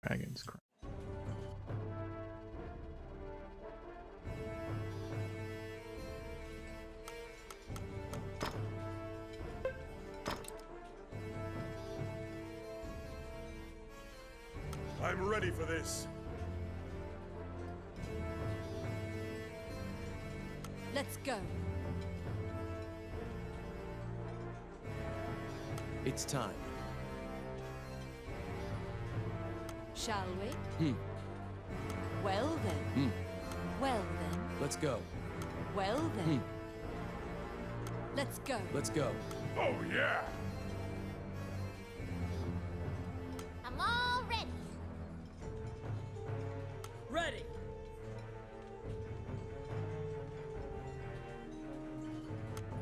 Dragon's Crown. I'm ready for this. Let's go. It's time. Shall we? Well then. Well then. Let's go. Well then. Let's go. Let's go. Oh, yeah! I'm all ready. Ready.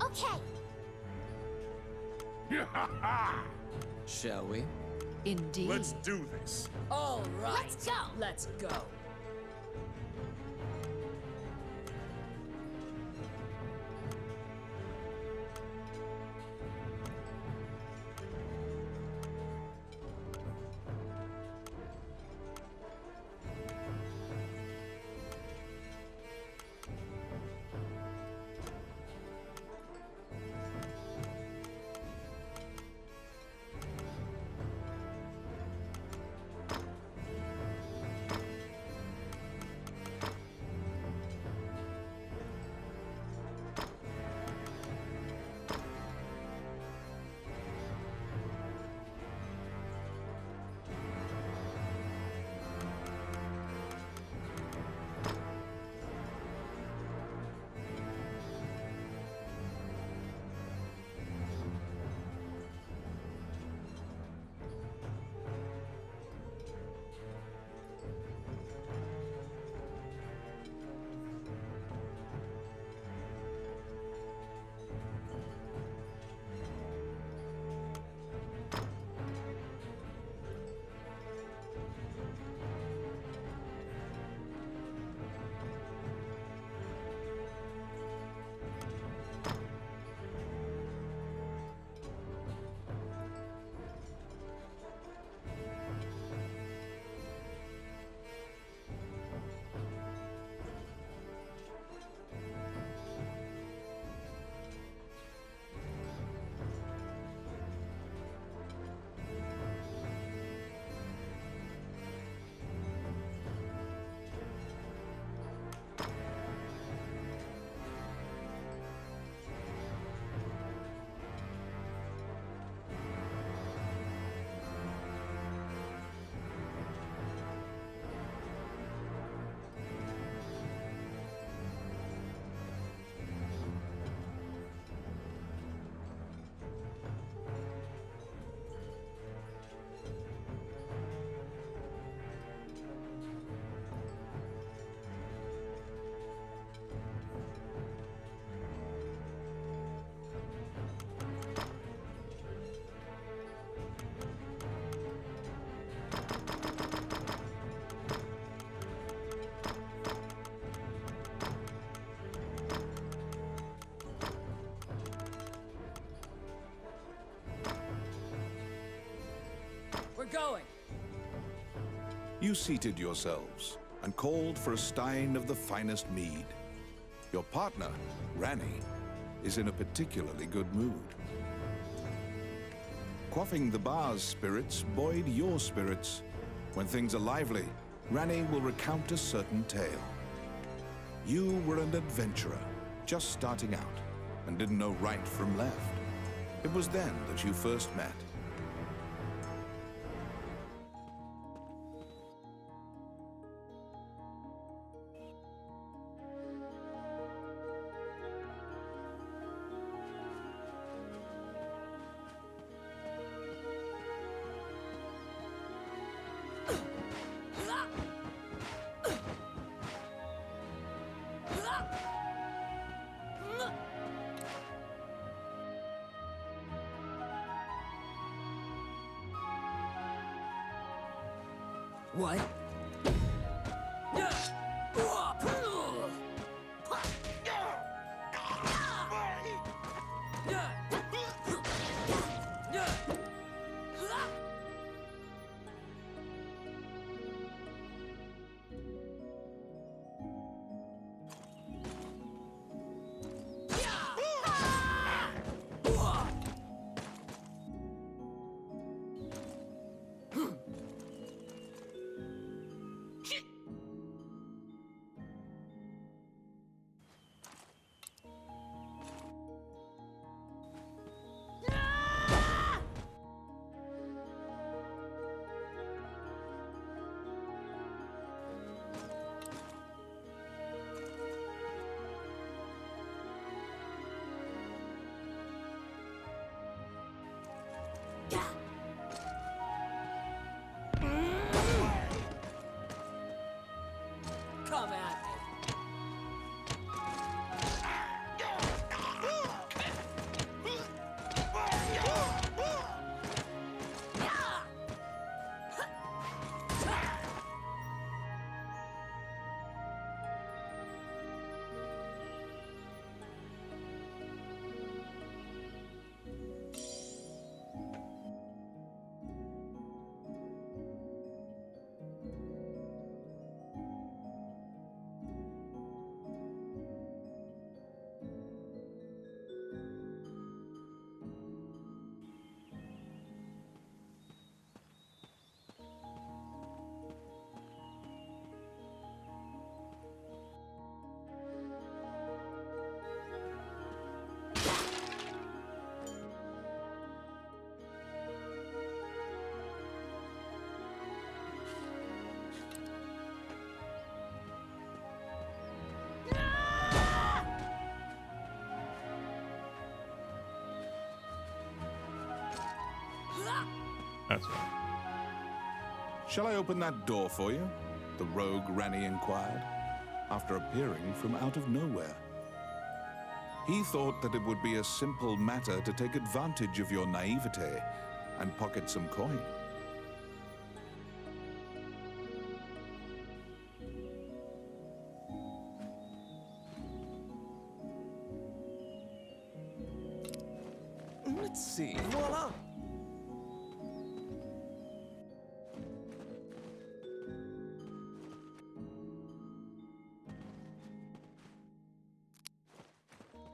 Okay. Shall we? Indeed. Let's do this. All right. Let's go. Let's go. We're going. You seated yourselves and called for a stein of the finest mead. Your partner, Ranni, is in a particularly good mood. Quaffing the bar's spirits buoyed your spirits. When things are lively, Ranni will recount a certain tale. You were an adventurer, just starting out, and didn't know right from left. It was then that you first met. What? Come at me. That's right. Shall I open that door for you? The rogue Ranny inquired, after appearing from out of nowhere. He thought that it would be a simple matter to take advantage of your naivete and pocket some coin. Let's see. Voila!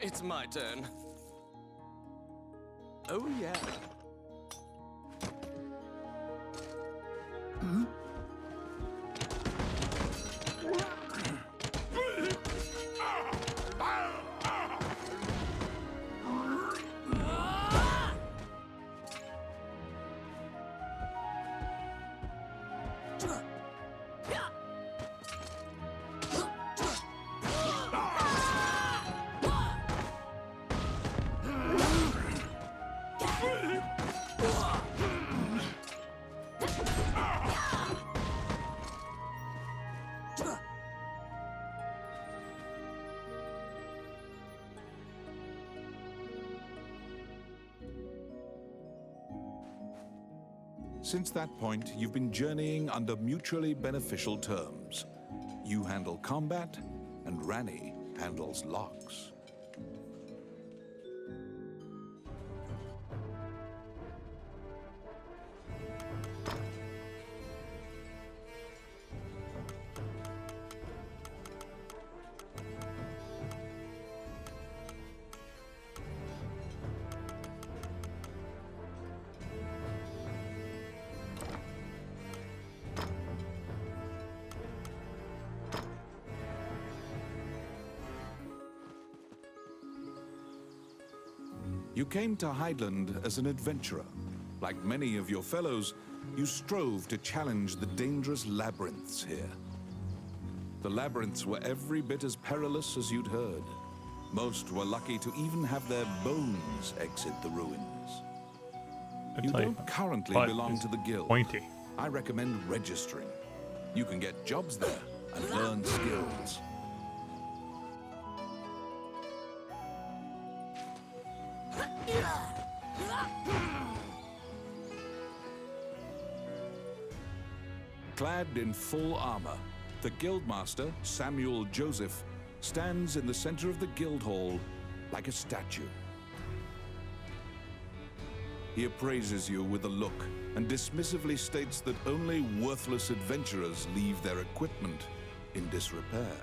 It's my turn. Oh, yeah. Since that point, you've been journeying under mutually beneficial terms. You handle combat, and Ranny handles locks. You came to Highland as an adventurer. Like many of your fellows, you strove to challenge the dangerous labyrinths here. The labyrinths were every bit as perilous as you'd heard. Most were lucky to even have their bones exit the ruins. You don't currently belong to the guild. Pointy. I recommend registering. You can get jobs there and learn skills. Clad in full armor, the Guildmaster, Samuel Joseph, stands in the center of the guild hall like a statue. He appraises you with a look and dismissively states that only worthless adventurers leave their equipment in disrepair.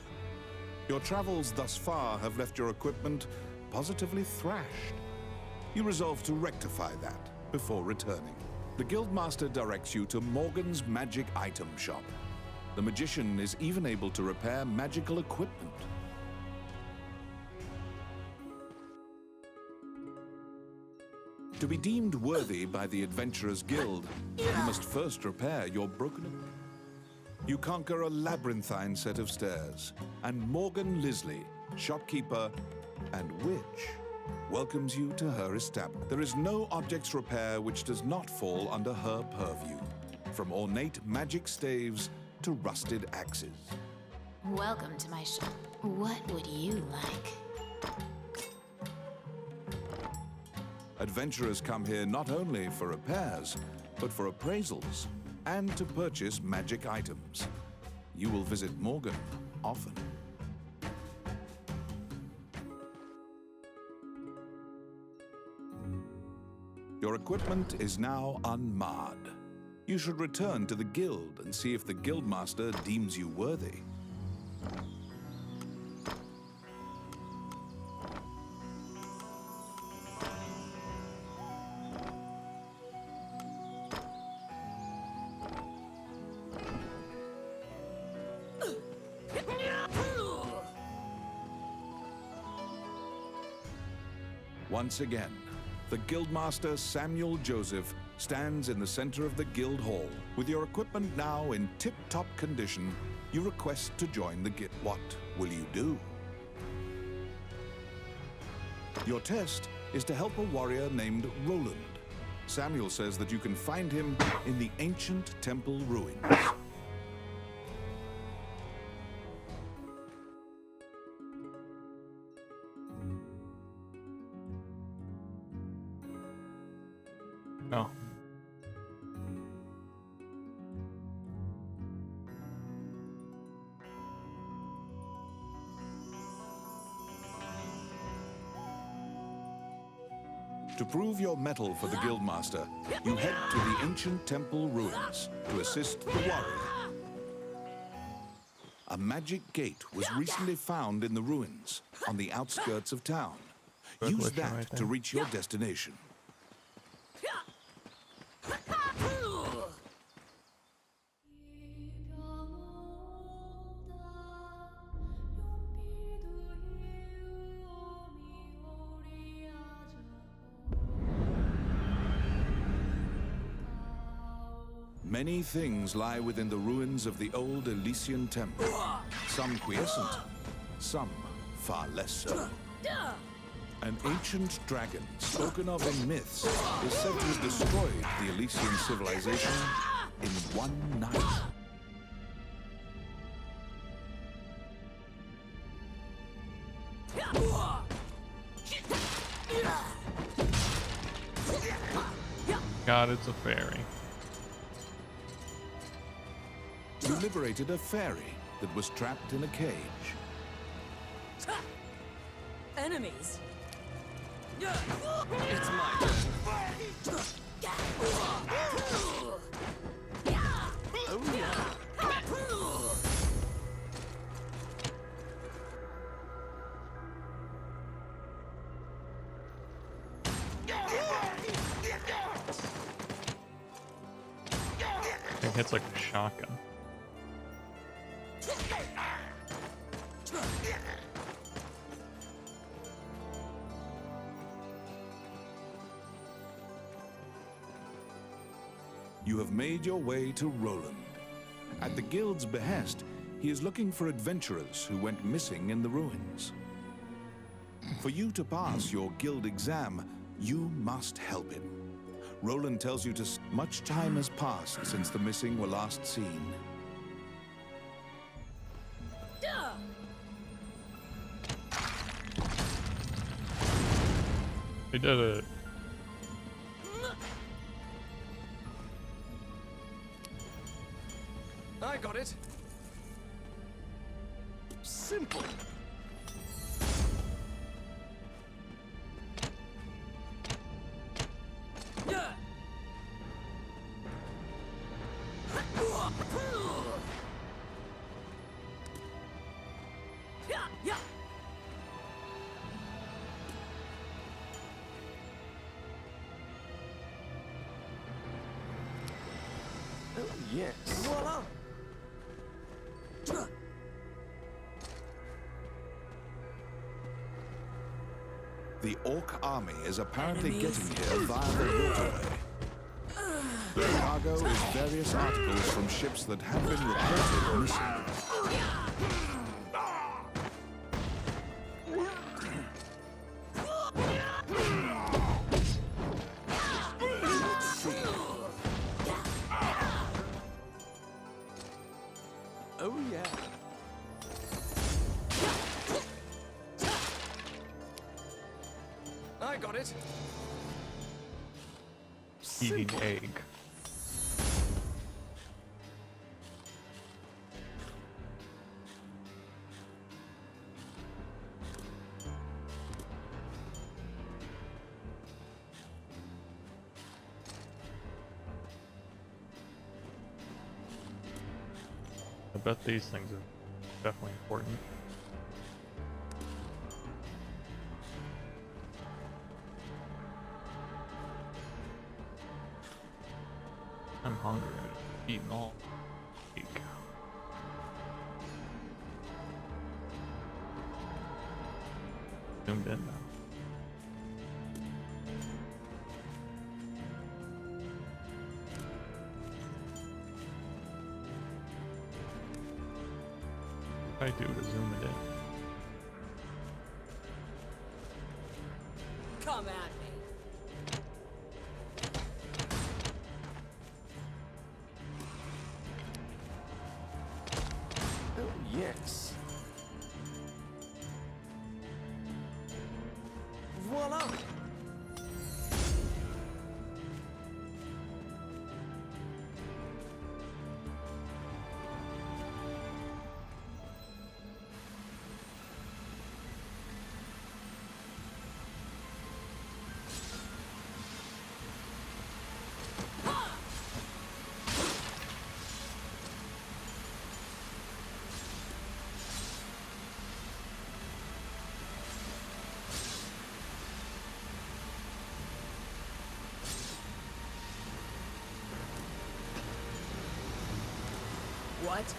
Your travels thus far have left your equipment positively thrashed. You resolve to rectify that before returning. The Guildmaster directs you to Morgan's Magic Item Shop. The magician is even able to repair magical equipment. To be deemed worthy by the Adventurers Guild, you must first repair your broken equipment. You conquer a labyrinthine set of stairs, and Morgan Lisley, shopkeeper and witch, welcomes you to her establishment. There is no object's repair which does not fall under her purview, from ornate magic staves to rusted axes. Welcome to my shop. What would you like? Adventurers come here not only for repairs, but for appraisals and to purchase magic items. You will visit Morgan often. Your equipment is now unmarred. You should return to the guild and see if the guildmaster deems you worthy. Once again, the Guildmaster Samuel Joseph stands in the center of the guild hall. With your equipment now in tip-top condition, you request to join the guild. What will you do? Your test is to help a warrior named Roland. Samuel says that you can find him in the ancient temple ruins. Oh. To prove your mettle for the Guildmaster, you head to the ancient temple ruins to assist the warrior. A magic gate was recently found in the ruins on the outskirts of town. Good Use witcher that right to there. reach your destination. Many things lie within the ruins of the old Elysian temple. Some quiescent, some far less so. An ancient dragon, spoken of in myths, is said to have destroyed the Elysian civilization in one night. God, it's a fairy. You liberated a fairy that was trapped in a cage. Enemies. It's my turn. Oh, yeah. It hits like a shotgun. You have made your way to Roland. At the guild's behest, he is looking for adventurers who went missing in the ruins. For you to pass your guild exam, you must help him. Roland tells you much time has passed since the missing were last seen. He did it. I got it. Simple. Oh, yes. Voila! The Orc army is apparently getting here via the waterway. The cargo is various articles from ships that have been reported missing. got it. Eating Simple. egg. I bet these things are definitely important. I'm hungry. I've eaten all week. Zoomed in now. What do I do to zoom it in? Come at me. Oh, yes. Voila! What?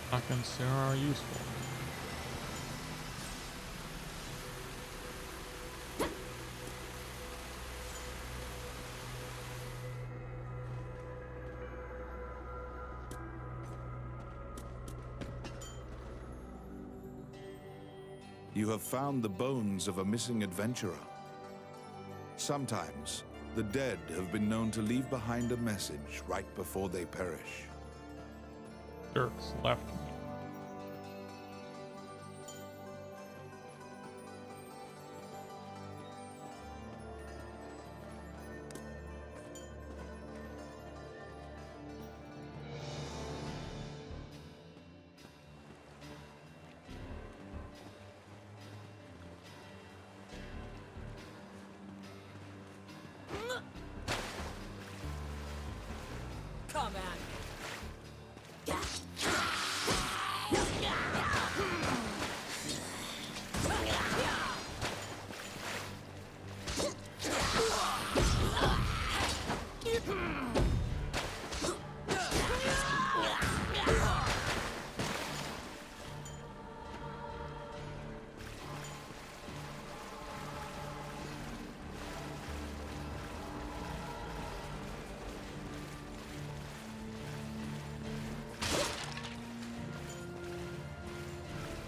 Shotguns are useful. You have found the bones of a missing adventurer. Sometimes, the dead have been known to leave behind a message right before they perish. Jerks left me. Come at me.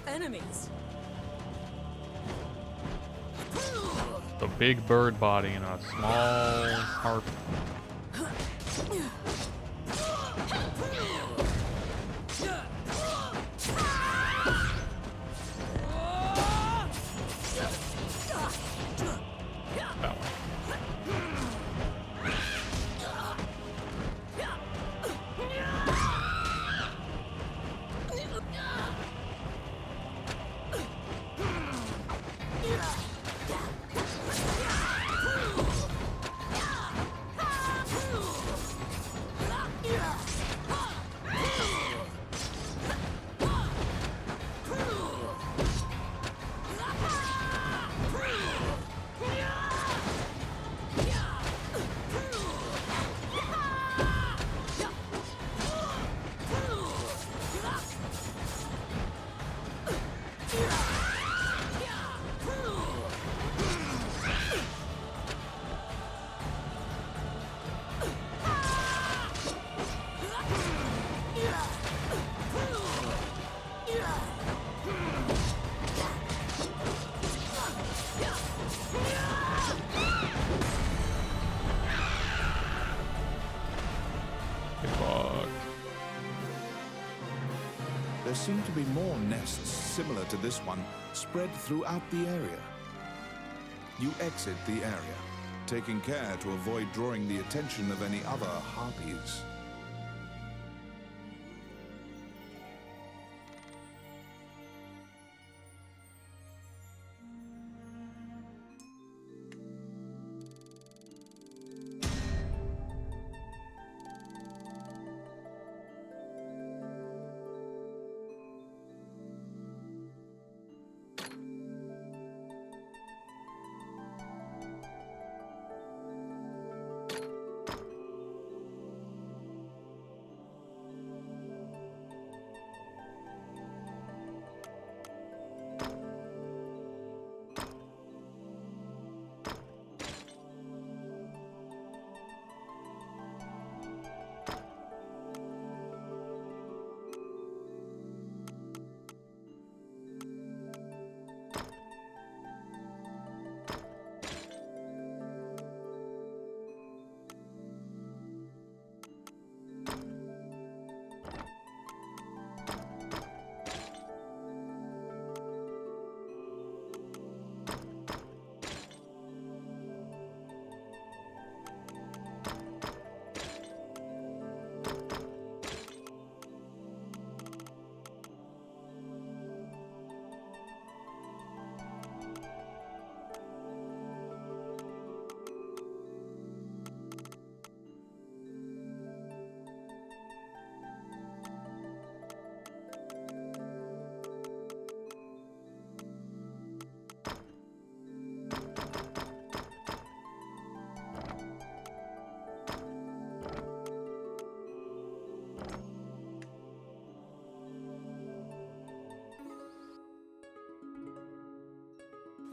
Enemies. A big bird body and a small harp. That one. There seem to be more nests similar to this one spread throughout the area. You exit the area, taking care to avoid drawing the attention of any other harpies.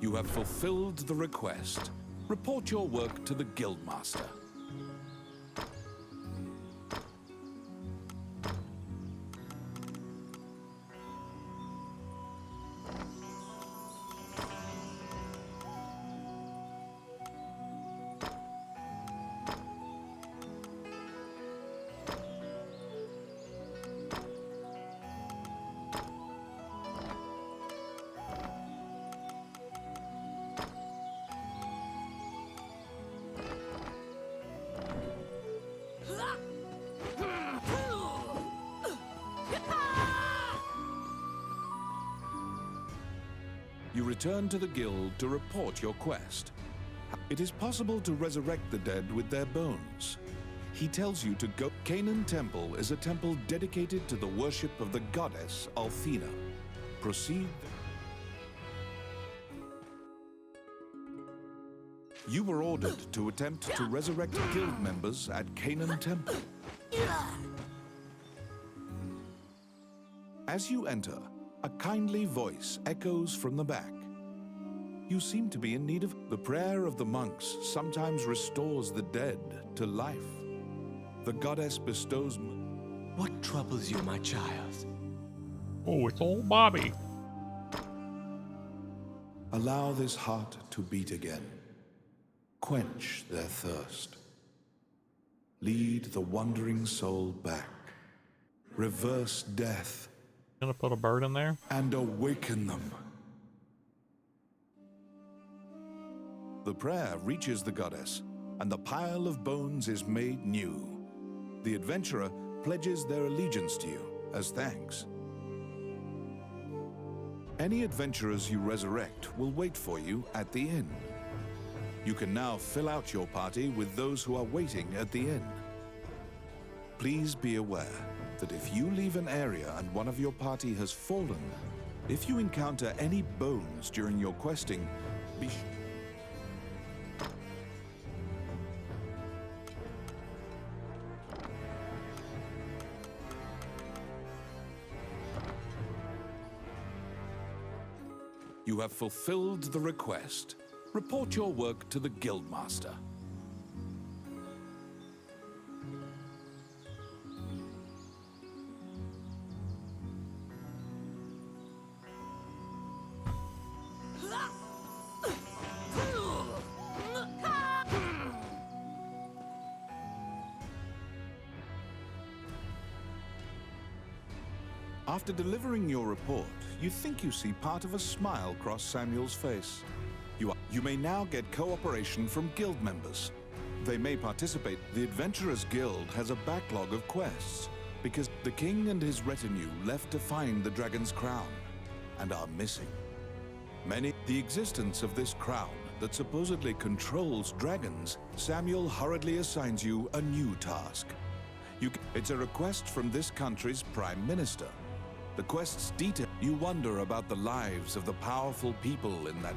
You have fulfilled the request. Report your work to the Guildmaster. You return to the guild to report your quest. It is possible to resurrect the dead with their bones. He tells you to go. Canaan Temple is a temple dedicated to the worship of the goddess Althena. Proceed. You were ordered to attempt to resurrect guild members at Canaan Temple. As you enter, a kindly voice echoes from the back. You seem to be in need of... The prayer of the monks sometimes restores the dead to life. The goddess bestows... What troubles you, my child? Oh, it's old Bobby. Allow this heart to beat again. Quench their thirst. Lead the wandering soul back. Reverse death. Gonna put a bird in there? And awaken them. The prayer reaches the goddess, and the pile of bones is made new. The adventurer pledges their allegiance to you as thanks. Any adventurers you resurrect will wait for you at the inn. You can now fill out your party with those who are waiting at the inn. Please be aware that if you leave an area and one of your party has fallen, if you encounter any bones during your questing, be You have fulfilled the request. Report your work to the Guildmaster. After delivering your report, you think you see part of a smile cross Samuel's face. You may now get cooperation from guild members. They may participate. The Adventurers Guild has a backlog of quests because the king and his retinue left to find the dragon's crown and are missing. The existence of this crown that supposedly controls dragons, Samuel hurriedly assigns you a new task. It's a request from this country's prime minister. The quest's detail. You wonder about the lives of the powerful people in that.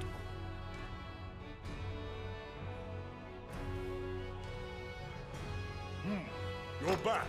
You're back.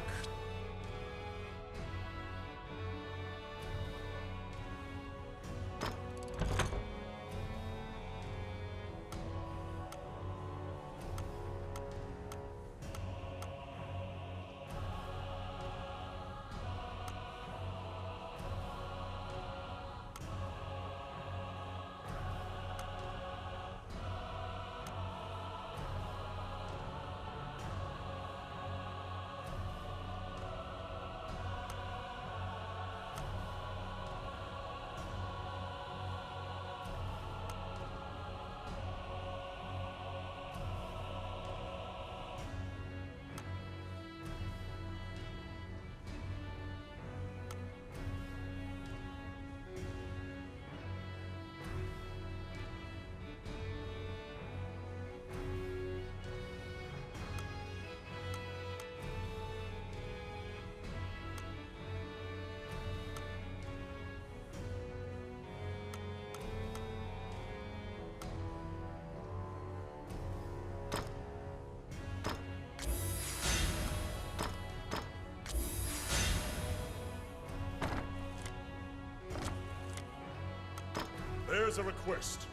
There's a request.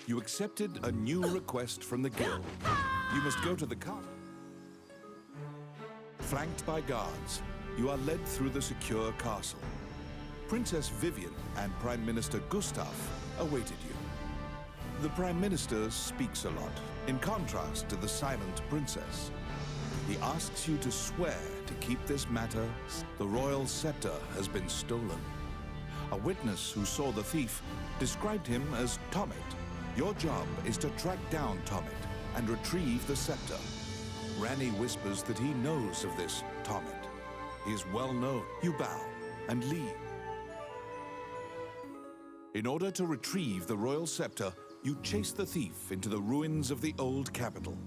You accepted a new request from the guild. You must go to the castle. Flanked by guards, you are led through the secure castle. Princess Vivian and Prime Minister Gustav awaited you. The Prime Minister speaks a lot, in contrast to the silent princess. He asks you to swear to keep this matter. The royal scepter has been stolen. A witness who saw the thief described him as Tommet. Your job is to track down Tommet and retrieve the scepter. Ranni whispers that he knows of this Tommet. He is well known. You bow and leave. In order to retrieve the royal scepter, you chase the thief into the ruins of the old capital.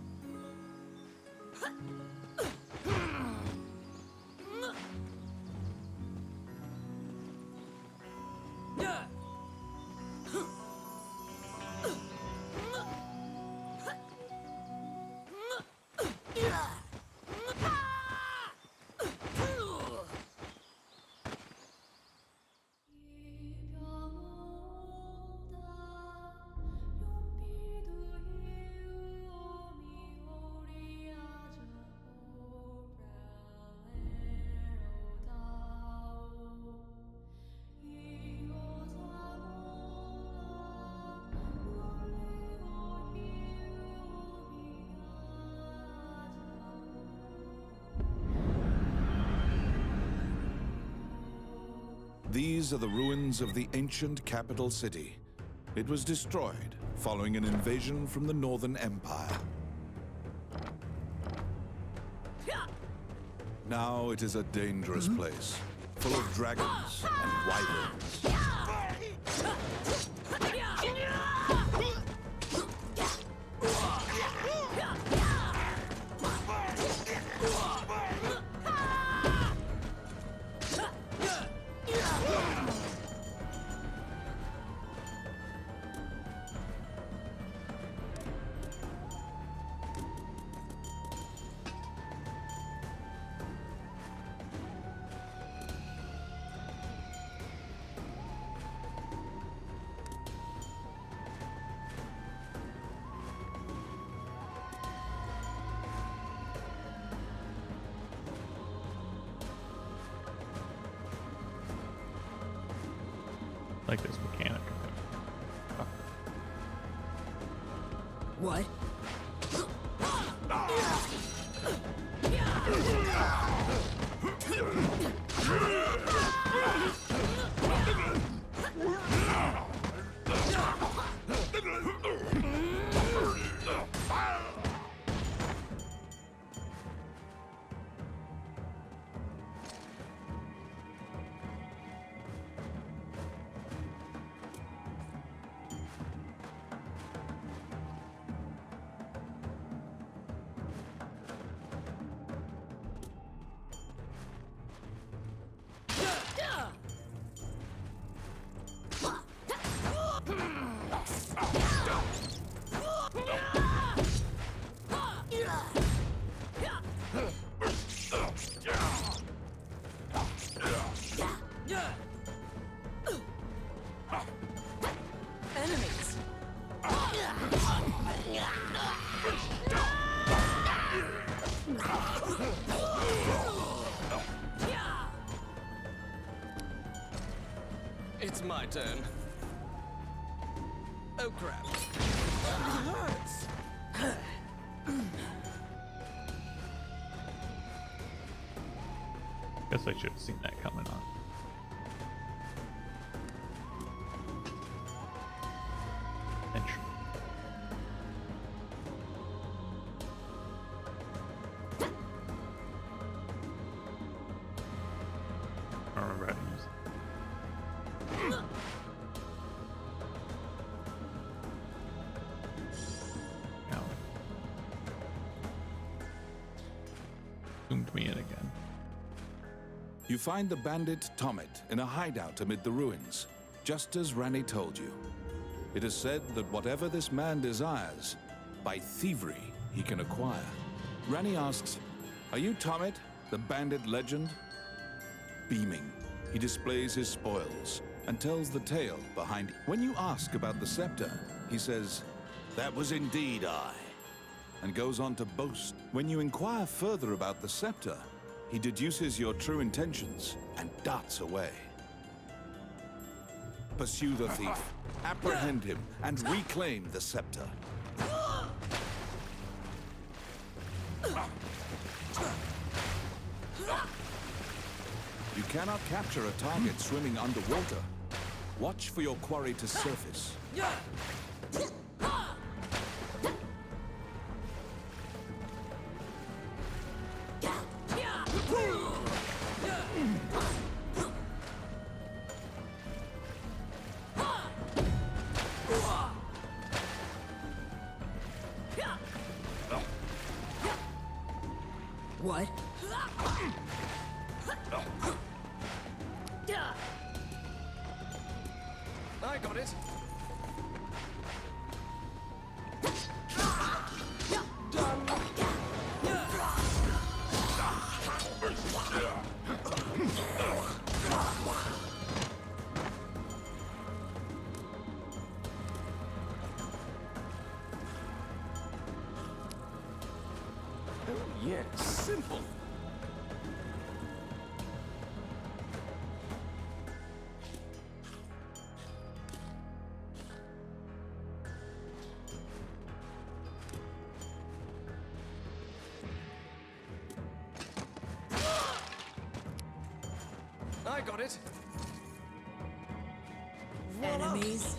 These are the ruins of the ancient capital city. It was destroyed following an invasion from the Northern Empire. Now it is a dangerous place, full of dragons and wyverns. Like this mechanic. What? Enemies. It's my turn. Oh crap. It hurts. Guess I should have seen that coming on. Entry. I don't remember how to use it. Now. Zoomed me in again. You find the bandit Tomet in a hideout amid the ruins, just as Ranni told you. It is said that whatever this man desires, by thievery he can acquire. Ranni asks, "Are you Tomet, the bandit legend?" Beaming, he displays his spoils and tells the tale behind. When you ask about the scepter, he says, "That was indeed I," and goes on to boast. When you inquire further about the scepter, he deduces your true intentions and darts away. Pursue the thief, apprehend him, and reclaim the scepter. You cannot capture a target swimming underwater. Watch for your quarry to surface. What? I got it. Oh, yes, simple. I got it. Enemies.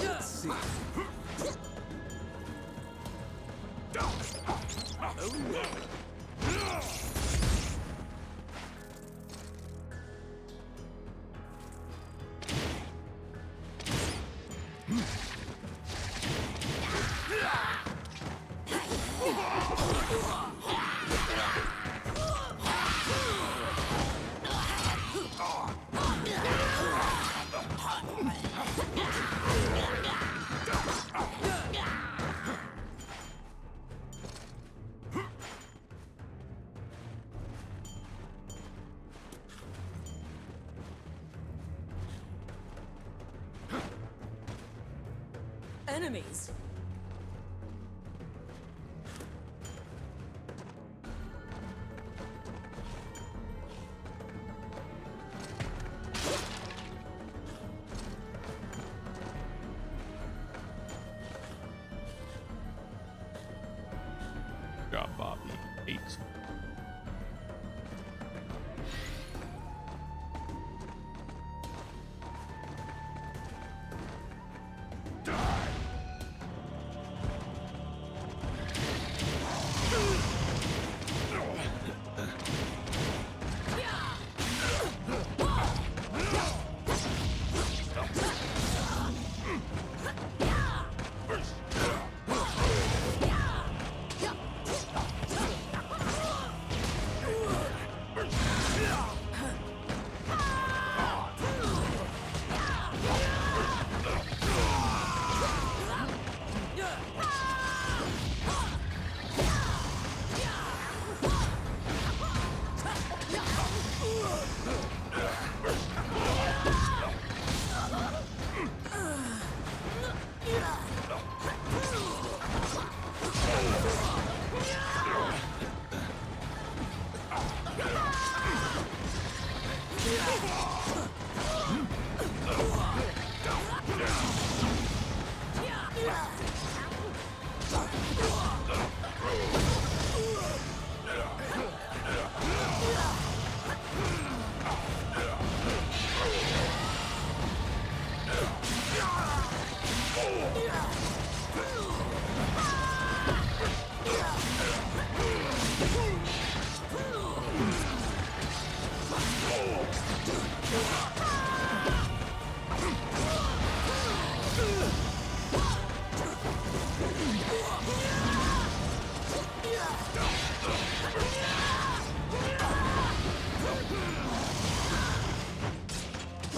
Let's see. Enemies. God, Bobby. 8.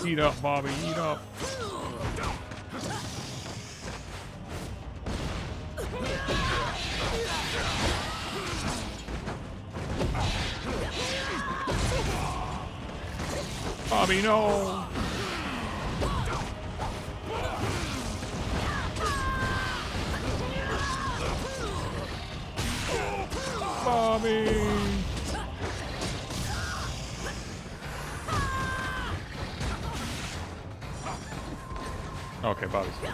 Eat up, Bobby. Eat up. Bobby, no. Bobby. Okay, Bobby's good.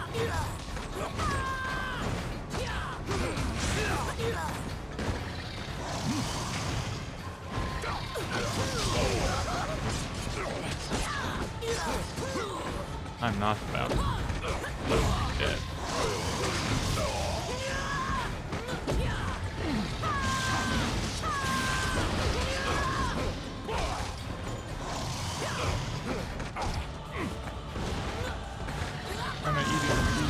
I'm not about to be dead. I'm not eating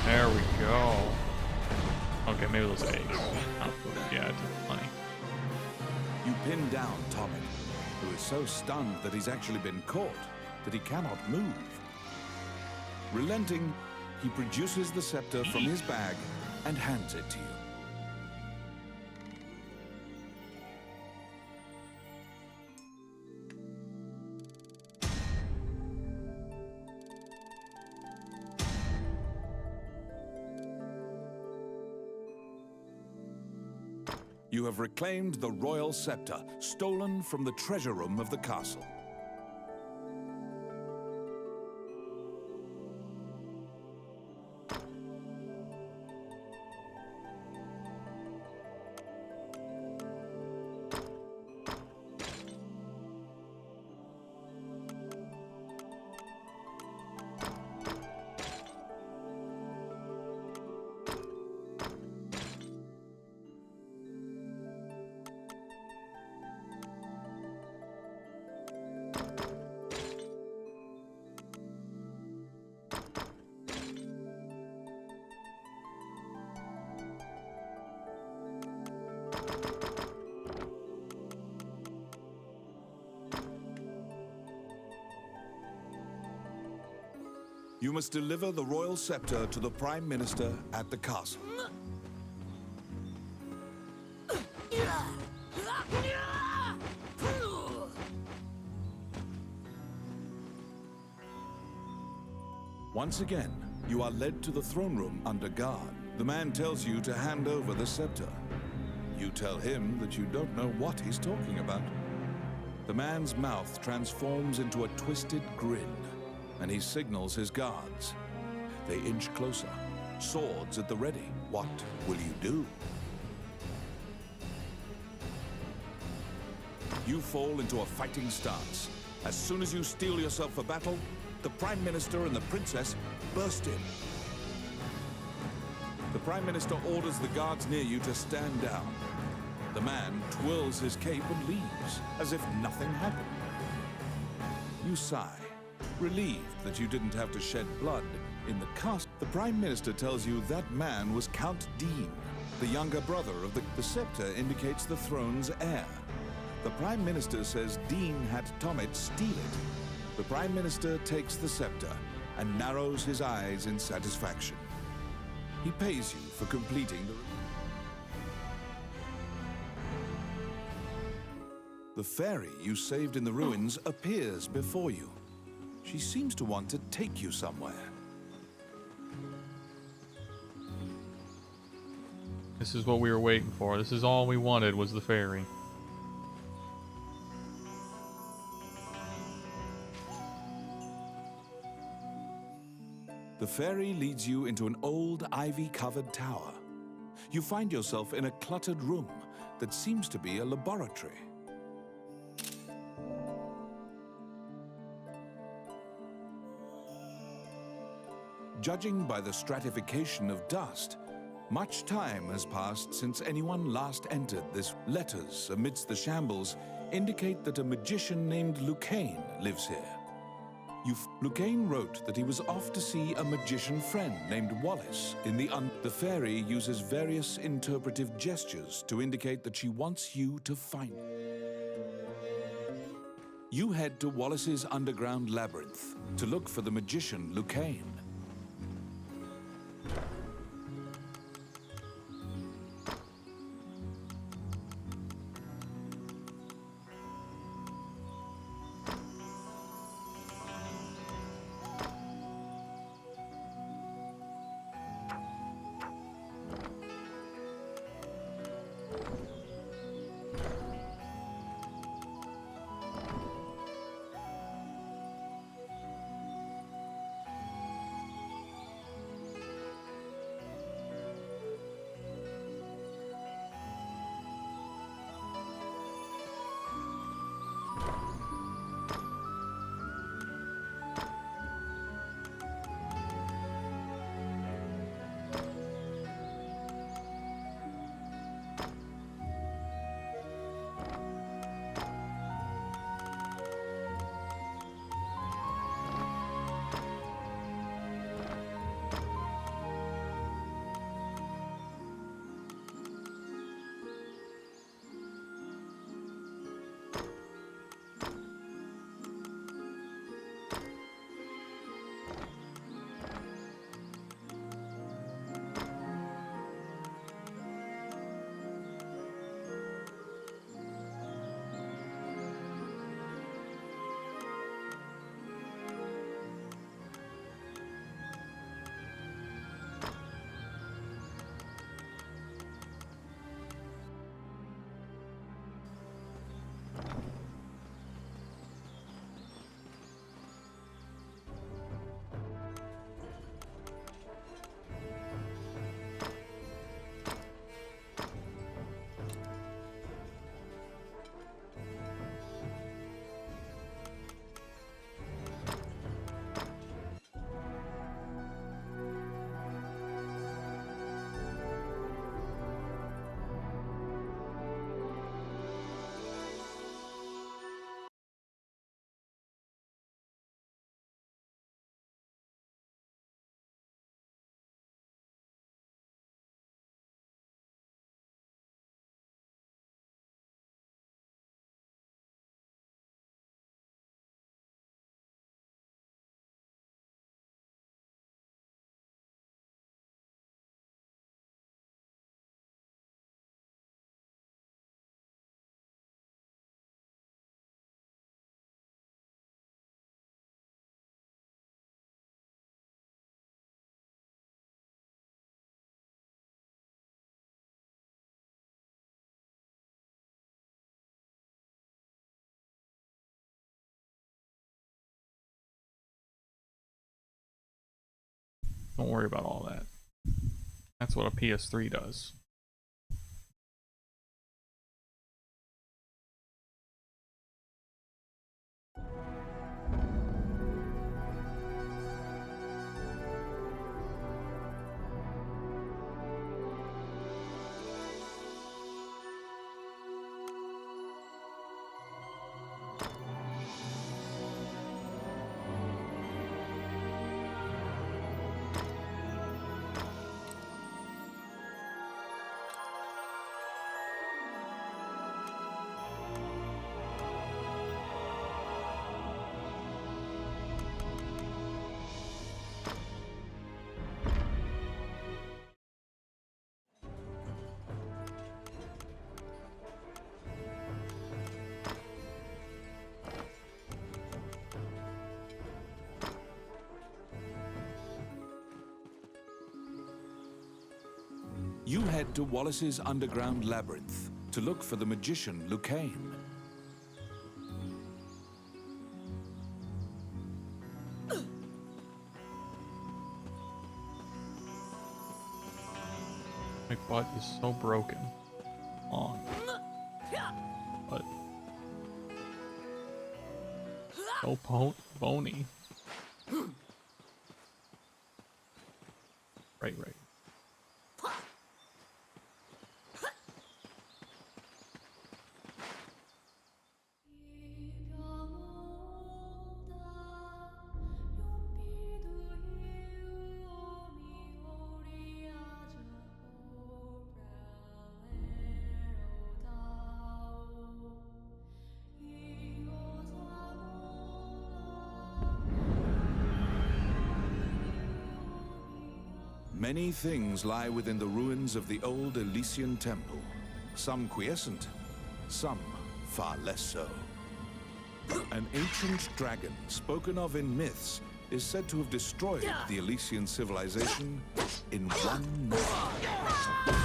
There we go. Okay, maybe those eggs. Yeah, it's funny. You pin down Tommy, who is so stunned that he's actually been caught that he cannot move. Relenting, he produces the scepter from his bag and hands it to you. You have reclaimed the royal scepter, stolen from the treasure room of the castle. You must deliver the royal scepter to the Prime Minister at the castle. Once again, you are led to the throne room under guard. The man tells you to hand over the scepter. You tell him that you don't know what he's talking about. The man's mouth transforms into a twisted grin, and he signals his guards. They inch closer, swords at the ready. What will you do? You fall into a fighting stance. As soon as you steel yourself for battle, the Prime Minister and the Princess burst in. The Prime Minister orders the guards near you to stand down. The man twirls his cape and leaves, as if nothing happened. You sigh, relieved that you didn't have to shed blood in the castle. The Prime Minister tells you that man was Count Dean, the younger brother of the scepter indicates the throne's heir. The Prime Minister says Dean had Tommet steal it. The Prime Minister takes the scepter and narrows his eyes in satisfaction. He pays you for completing the fairy you saved in the ruins appears before you. She seems to want to take you somewhere. This is what we were waiting for. This is all we wanted, was the fairy. The fairy leads you into an old ivy-covered tower. You find yourself in a cluttered room that seems to be a laboratory. Judging by the stratification of dust, much time has passed since anyone last entered this. Letters amidst the shambles indicate that a magician named Lucane lives here. Lucane wrote that he was off to see a magician friend named Wallace in the The fairy uses various interpretive gestures to indicate that she wants you to find. You head to Wallace's underground labyrinth to look for the magician Lucane. Don't worry about all that. That's what a PS3 does. You head to Wallace's underground labyrinth to look for the magician Lucane. My butt is so broken. Long. But so bony. Right. Many things lie within the ruins of the old Elysian Temple. Some quiescent, some far less so. An ancient dragon, spoken of in myths, is said to have destroyed the Elysian civilization in one night.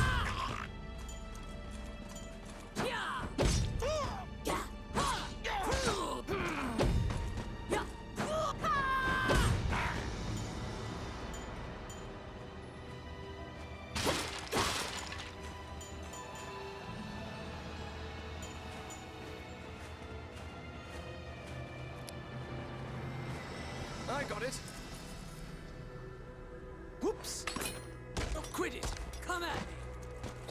I got it. Whoops. Oh, quit it. Come at me.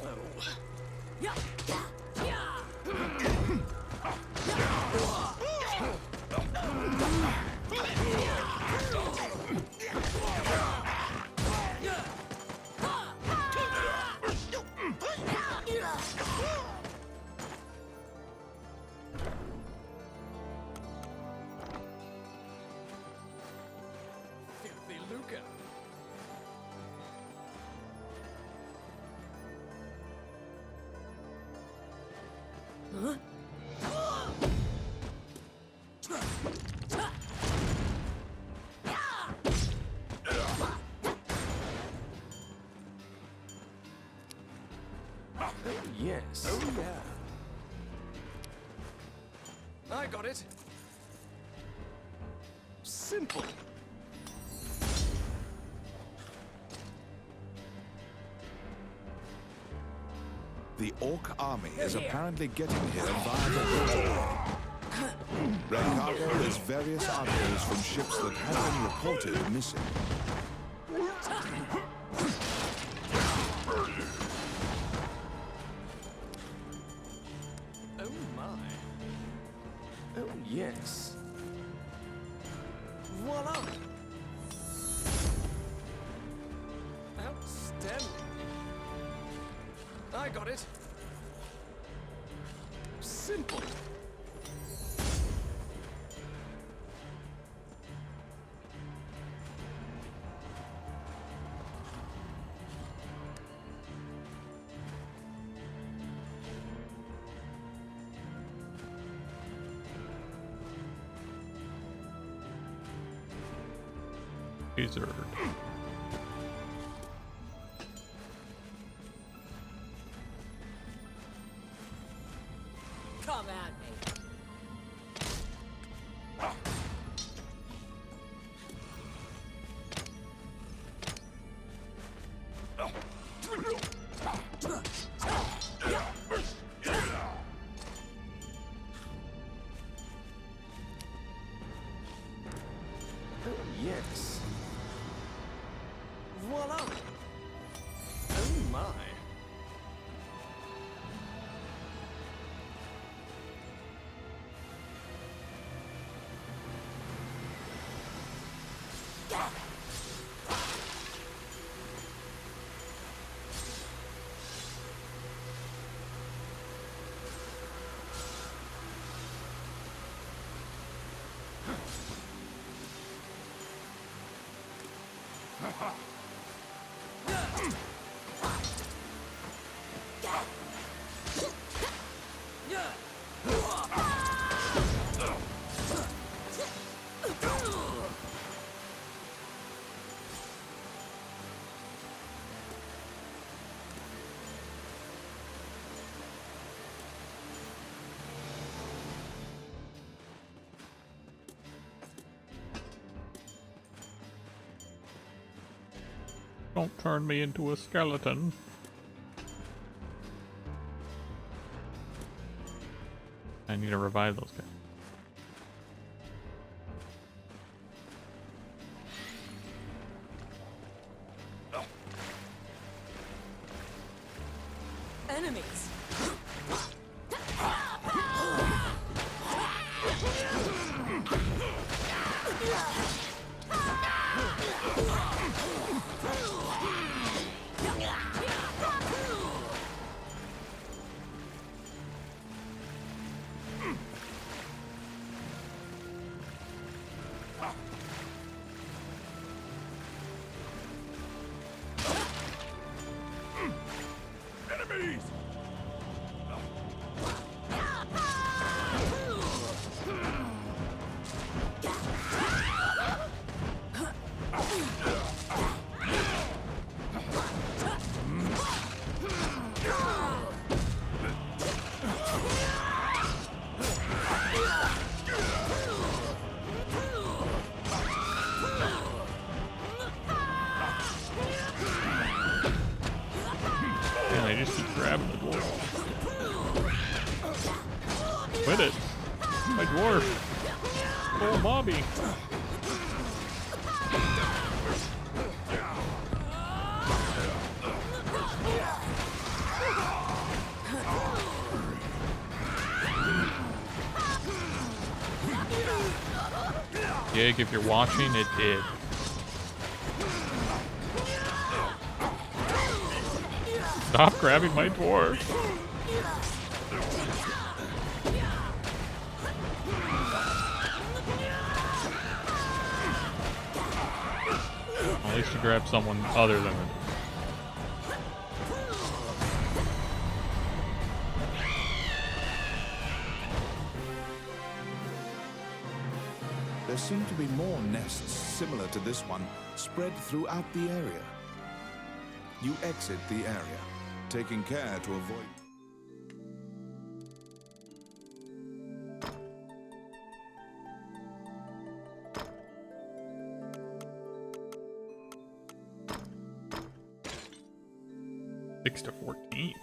Oh. Yeah. Filthy Luca. Oh, yes. Oh, yeah. I got it. Simple. The Orc army is apparently getting here via the waterway. Red cargo is various articles from ships that have been reported missing. Oh my. Oh yes. Voila! Outstanding. I got it. Simple. Wizard. Come at me. Don't turn me into a skeleton. I need to revive those guys. Enemies. Enemies! Man, they just keep grabbing the dwarf. Quit it! My dwarf! Oh, Bobby! Gig, if you're watching, it did. Stop grabbing my dwarf. At least you grab someone other than the There seem to be more nests similar to this one spread throughout the area. You exit the area, taking care to avoid... Six to 14.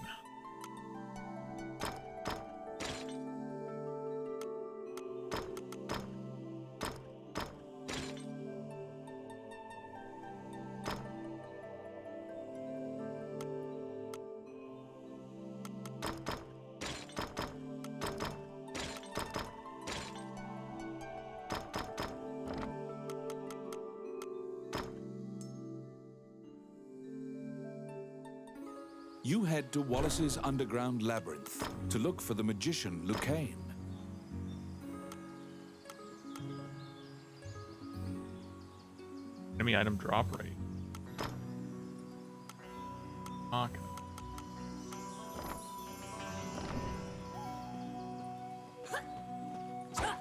You head to Wallace's underground labyrinth to look for the magician Lucane. Enemy item drop rate. Okay.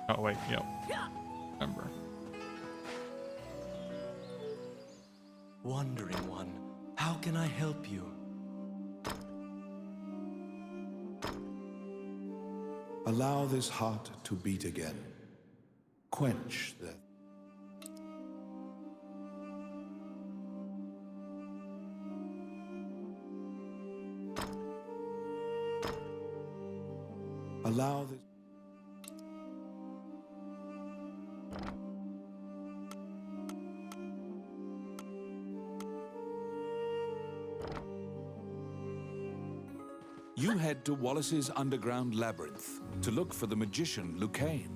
Oh wait, yep. Remember. Wandering one, how can I help you? Allow this heart to beat again. Quench the... Allow this... You head to Wallace's underground labyrinth to look for the magician Lucane.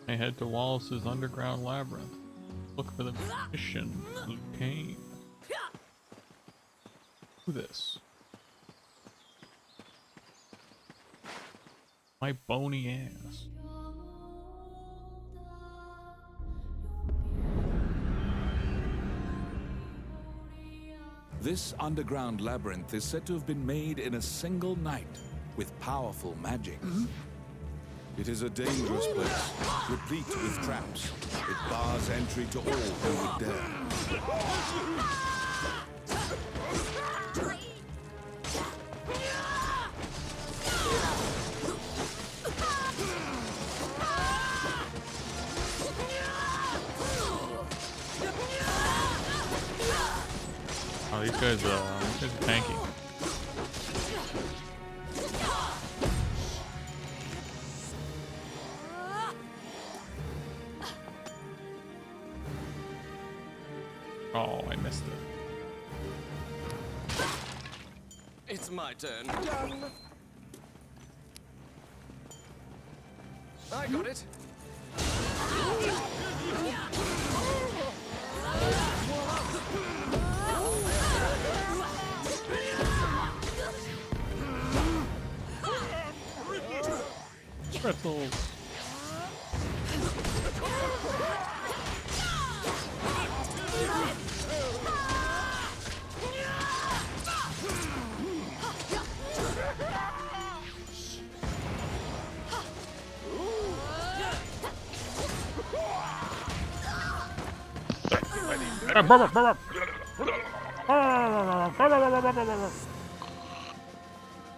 I head to Wallace's underground labyrinth. Look for the magician Lucane. Do this. My bony ass. This underground labyrinth is said to have been made in a single night with powerful magic. It is a dangerous place, replete with traps. It bars entry to all who would dare. Oh, these guys are tanky. Oh, I missed it. It's my turn. I got it. Pretzels.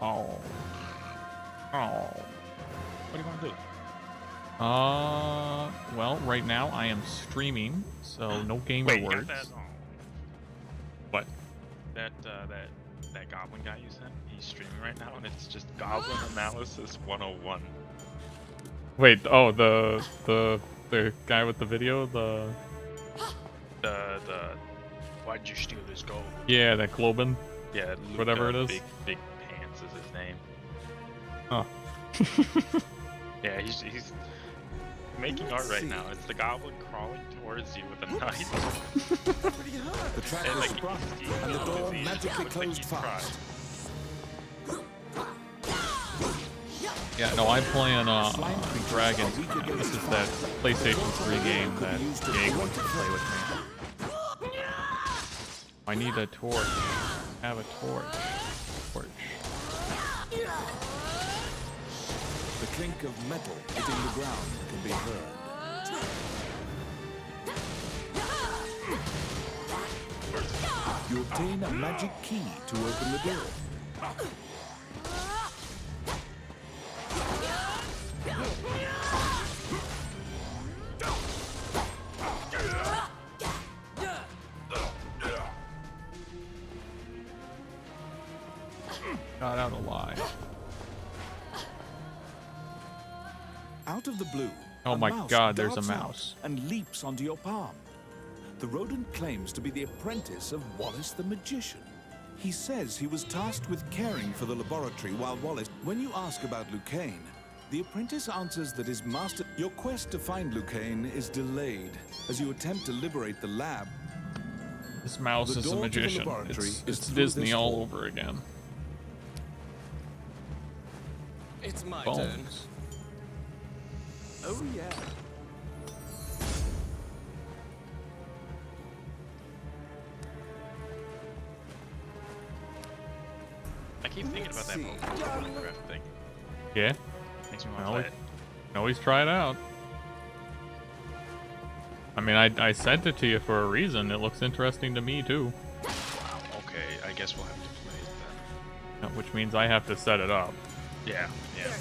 Oh. Oh. What do you want to do? Well, right now I am streaming, so no gamer Wait, you words. got that? What? That goblin guy you sent? He's streaming right now, and it's just Goblin Analysis 101. Wait, oh, the guy with the video, the Why'd you steal this gold? yeah, that Globin. Yeah, Whatever it is. Big Pants is his name. Oh. Yeah, he's making art right now. It's the goblin crawling towards you with a knife. The trap And was like, sprung, he's- and the door he's- magically looks like closed he's fast. Yeah, no, I'm playing Dragon's Crown. This is that PlayStation 3 game that Diego wants to play with me. I need a torch. Have a torch. Torch. The clink of metal hitting the ground can be heard. You obtain a magic key to open the door. Got out alive. Out of the blue, Oh a my mouse God, there's a darts out mouse. and leaps onto your palm. The rodent claims to be the apprentice of Wallace the Magician. He says he was tasked with caring for the laboratory while Wallace... When you ask about Lucane, the apprentice answers that his master... Your quest to find Lucane is delayed as you attempt to liberate the lab. This mouse The is a door to the magician. laboratory It's is through Disney this all hall. over again. It's my turn. Bones. Oh yeah. I keep thinking about that Let's Minecraft thing. Yeah? Makes me want to Well, play we it. can always try it out. I mean, I sent it to you for a reason. It looks interesting to me, too. Okay, I guess we'll have to play it then. Which means I have to set it up. Yeah, yeah.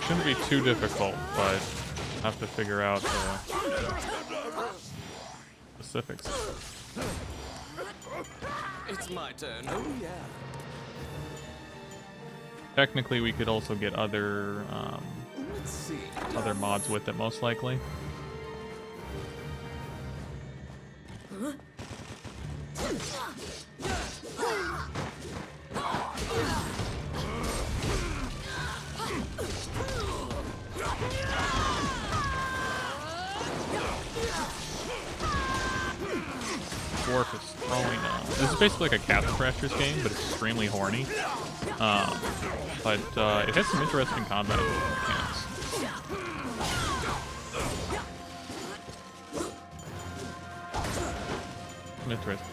Shouldn't be too difficult, but I'll have to figure out the specifics. It's my turn. Oh yeah. Technically, we could also get other Let's see. other mods with it, most likely. Dwarf is throwing. This is basically like a Castle Crashers game, but it's extremely horny. But it has some interesting combat mechanics. Interesting.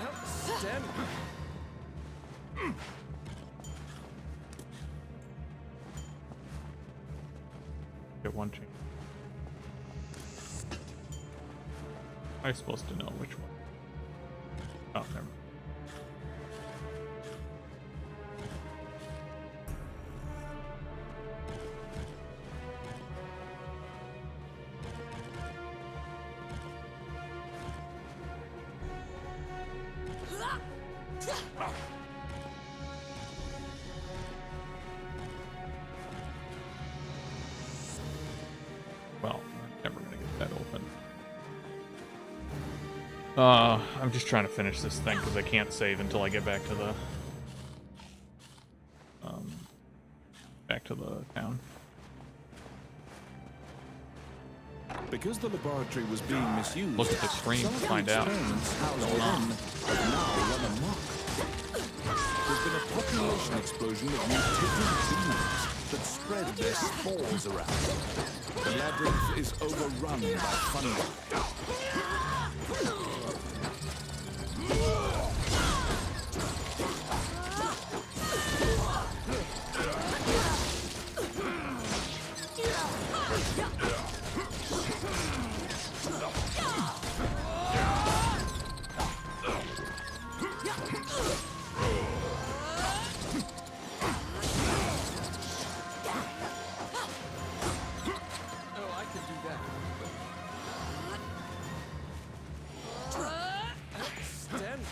Outstanding. Get one change. I'm supposed to know which one. Oh, never mind. Well, I'm never gonna get that open. I'm just trying to finish this thing because I can't save until I get back to the town. Because the laboratory was being misused, Look at the screen some to of the find out experiments housed what's going on. within have now run amok. There's been a population explosion of mutated demons that spread their spores around. The labyrinth is overrun by fungi. Oh, I can do that. Outstanding.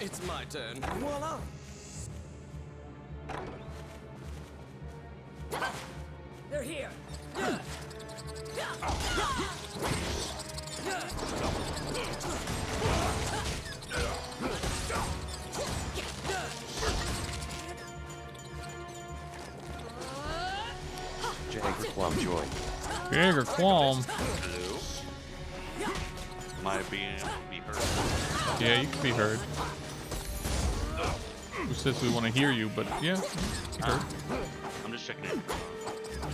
It's my turn. Voila! They're here. Jagger Plum Joy. Jagger Qualm. Hello? Am I being be heard? Yeah, you can be heard. Who says we want to hear you? But yeah, be heard. I'm just checking in.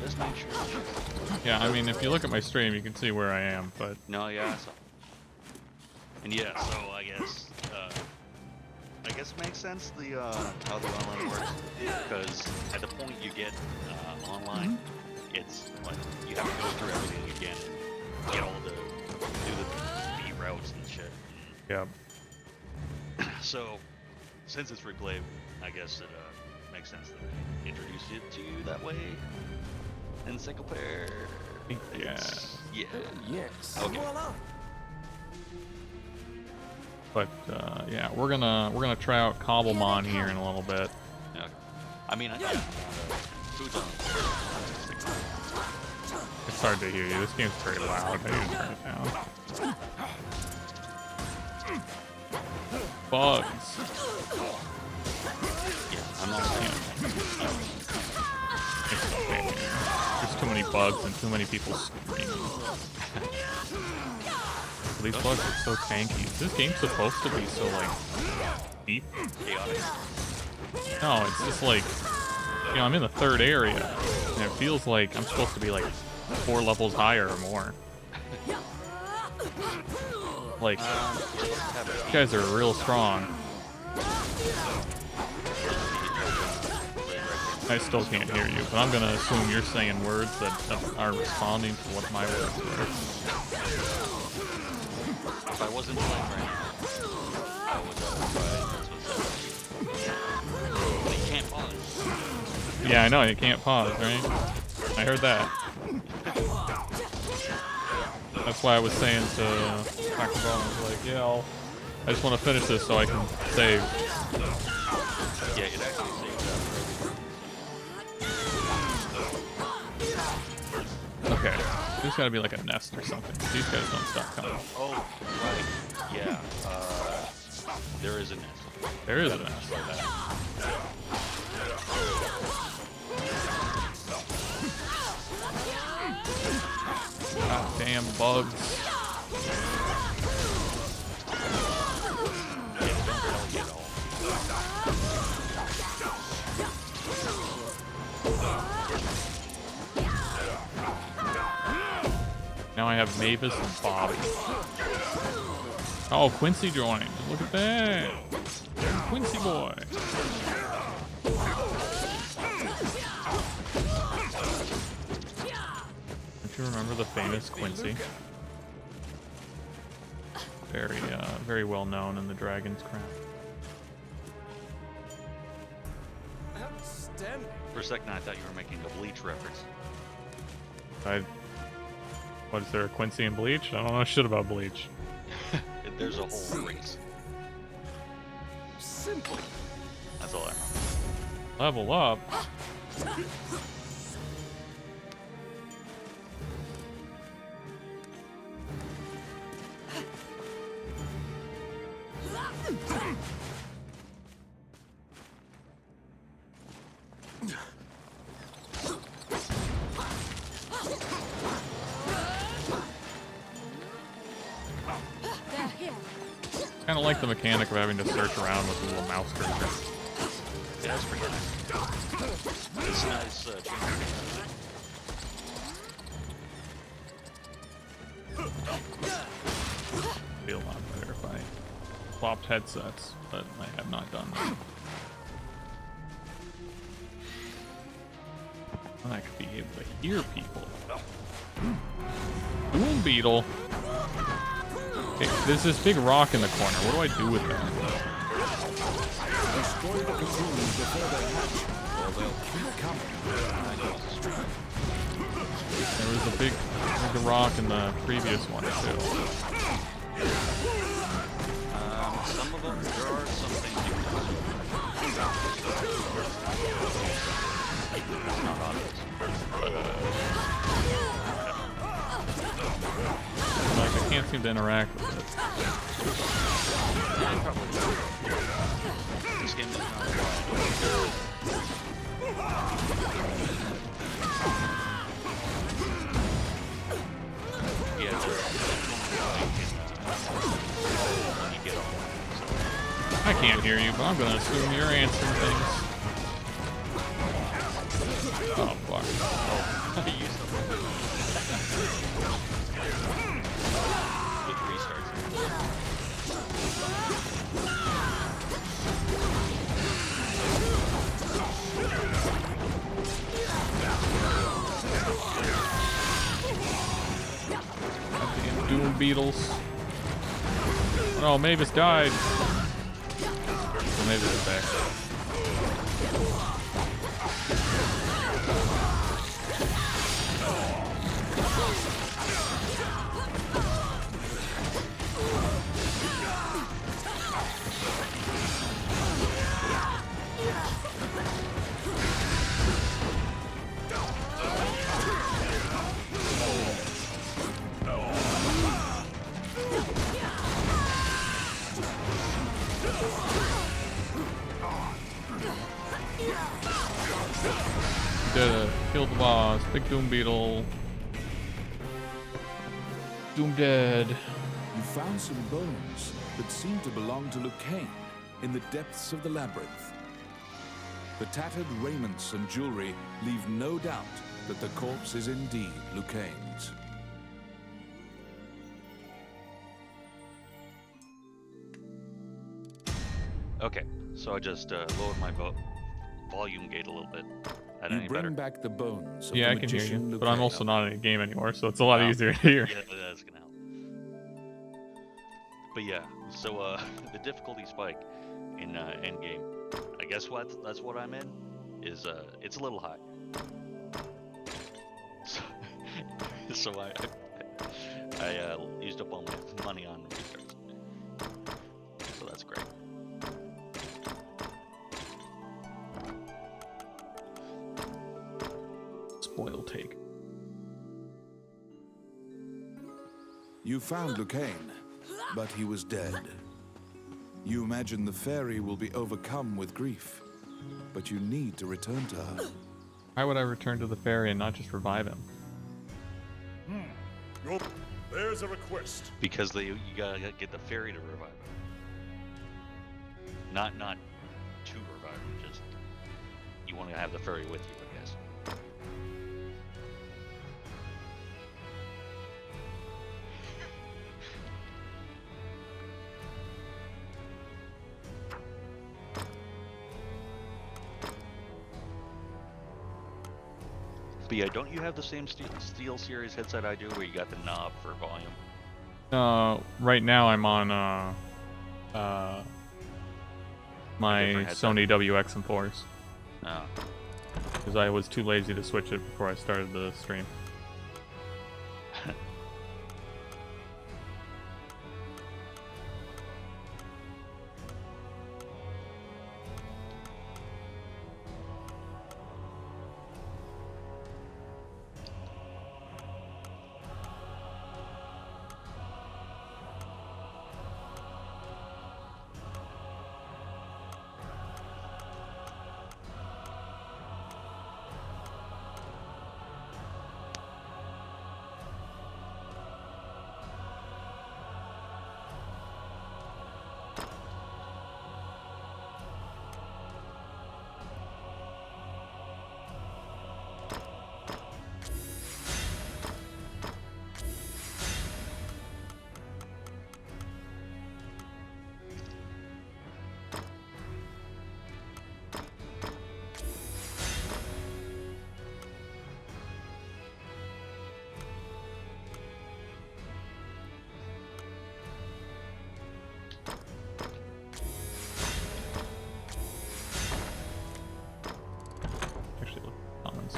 Just make sure. Yeah, I mean, if you look at my stream, you can see where I am. But No, yeah, so. And yeah, so I guess it makes sense the how the online works, because at the point you get online, it's like you have to go through everything again, and get all the do the B routes and shit. yeah, So since it's replay, I guess it makes sense that I introduce it to you that way in single player. yeah. Yeah. Yes. Okay. Voila! But yeah, we're gonna try out Cobblemon here in a little bit. Yeah. I mean, food's on. It's hard to hear you. This game's pretty loud. I need to turn it down. Bugs. Yeah, I'm not saying. It's okay. There's too many bugs and too many people screaming. These bugs are so tanky. Is this game supposed to be so like deep? Chaotic. No, it's just like, you know, I'm in the third area, and it feels like I'm supposed to be like 4 levels higher or more. Like, you guys are real strong. I still can't hear you, but I'm gonna assume you're saying words that are responding to what my words were. If I wasn't playing right now, I would try this. But you can't pause. Yeah, I know, you can't pause, right? I heard that. That's why I was saying to Taco Bell, I was like, yeah, I just want to finish this so I can save. Yeah, it actually saves Okay, there's gotta be like a nest or something. These guys don't stop coming. Oh, right. Yeah. There is a nest. There is a nest. God damn bugs. have Mavis and Bobby. Oh, Quincy joined. Look at that. Quincy boy. Don't you remember the famous Quincy? Very well known in the Dragon's Crown. Outstanding. For a second, I thought you were making a Bleach reference. What is there, a Quincy and Bleach? I don't know shit about Bleach. There's a whole race. Simple. That's all I remember. Level up. Kind of like the mechanic of having to search around with a little mouse cursor. Yeah, that's pretty nice. It's nice. Feel a lot better if I swapped headsets, but I have not done that. And I could be able to hear people. Doom Beetle. Okay, there's this big rock in the corner. What do I do with that? Destroy the cocoons before they hatch, or they'll keep coming. There was a big rock in the previous one too. Some of them, there are some things you can do. It's not obvious. Like, I can't seem to interact with it. This game does not yeah, when you get on. I can't hear you, but I'm gonna assume you're answering things. Oh fuck. I used them. With restarts. Doom Beetles. Oh, Mavis died. So Mavis is back. Killed the boss. Big Doom Beetle. Doom dead. You found some bones that seem to belong to Lucane in the depths of the labyrinth. The tattered raiments and jewelry leave no doubt that the corpse is indeed Lucane's. Okay, so I just lowered my volume gate a little bit. That You any bring better? back the bones of Yeah, the I can hear magician you, but I'm Lucane. also not in a game anymore, so it's a lot easier to hear. Yeah, that's gonna help. But yeah, so the difficulty spike in endgame, I guess that's what I'm in, is it's a little high. So I used up all my money on restarts. So that's great. Spoil take. You found Lucane, but he was dead. You imagine the fairy will be overcome with grief, but you need to return to her. Why would I return to the fairy and not just revive him? There's a request. Because you gotta get the fairy to revive him. Not to revive him, just you want to have the fairy with you, I guess. yeah, don't you have the same Steel Series headset I do, where you got the knob for volume? Right now I'm on my different headset? Sony WX-M4s Oh. because I was too lazy to switch it before I started the stream. Actually, look at the comments.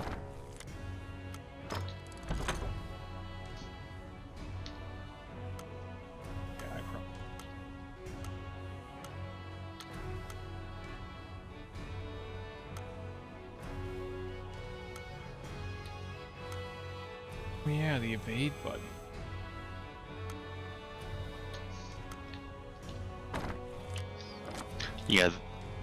Yeah, I probably. Yeah, the evade button. Yeah,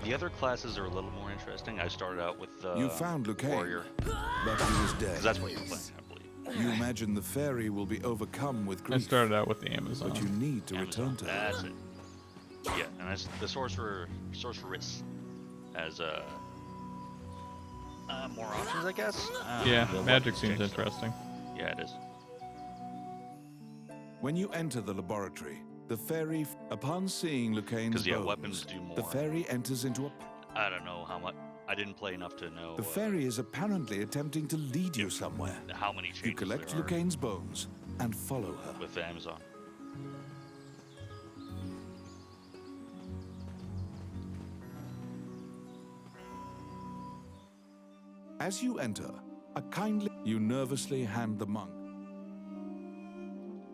the other classes are a little more interesting. I started out with You found Lucane, Warrior, but he was dead. 'cause that's what you're playing, I believe. You imagine the fairy will be overcome with I grief, started out with the Amazon. but you need to Amazon, return to her. that's it. Yeah, and that's the sorceress has more options, I guess. Yeah, The magic weapons seems change. interesting. Yeah, it is. When you enter the laboratory, the fairy, upon seeing Lucane's 'Cause, yeah, bones, weapons do more. the fairy enters into a... I don't know how much. I didn't play enough to know The fairy is apparently attempting to lead you somewhere. how many changes You collect there are Lucane's bones and follow her. with the Amazon. As you enter, you nervously hand the monk.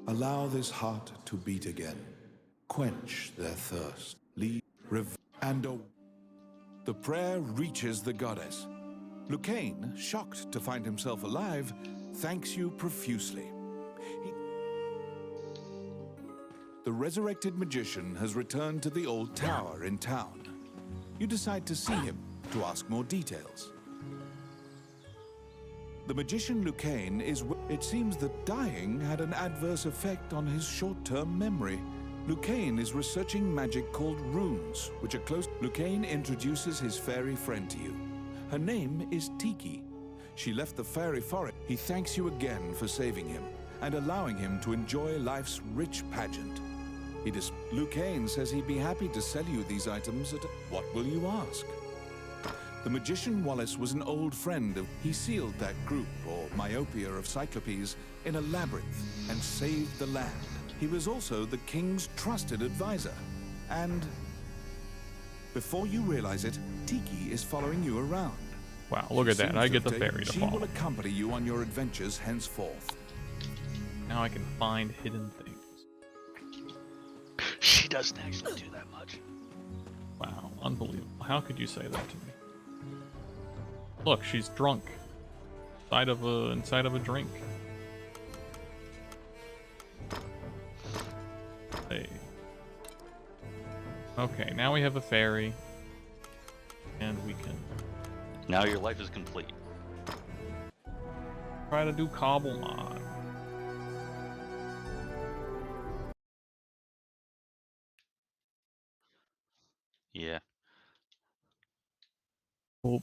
Allow this heart to beat again. Quench their thirst. The prayer reaches the goddess. Lucane, shocked to find himself alive, thanks you profusely. The resurrected magician has returned to the old tower in town. You decide to see him to ask more details. The magician Lucane is... It seems that dying had an adverse effect on his short-term memory. Lucane is researching magic called runes, which are close... Lucane introduces his fairy friend to you. Her name is Tiki. She left the fairy forest. He thanks you again for saving him and allowing him to enjoy life's rich pageant. Lucane says he'd be happy to sell you these items at... What will you ask? The magician Wallace was an old friend of... He sealed that group, or myopia of Cyclopes, in a labyrinth and saved the land. He was also the king's trusted advisor. And before you realize it, Tiki is following you around. Wow, look at that. I get the She fairy to She fall. will accompany you on your adventures henceforth. Now I can find hidden things. She doesn't actually do that much. Wow, unbelievable. How could you say that to me? Look, she's drunk. Inside of a drink. Hey. Okay, now we have a fairy. And we can Now your life is complete. try to do Cobblemon. Yeah. Well,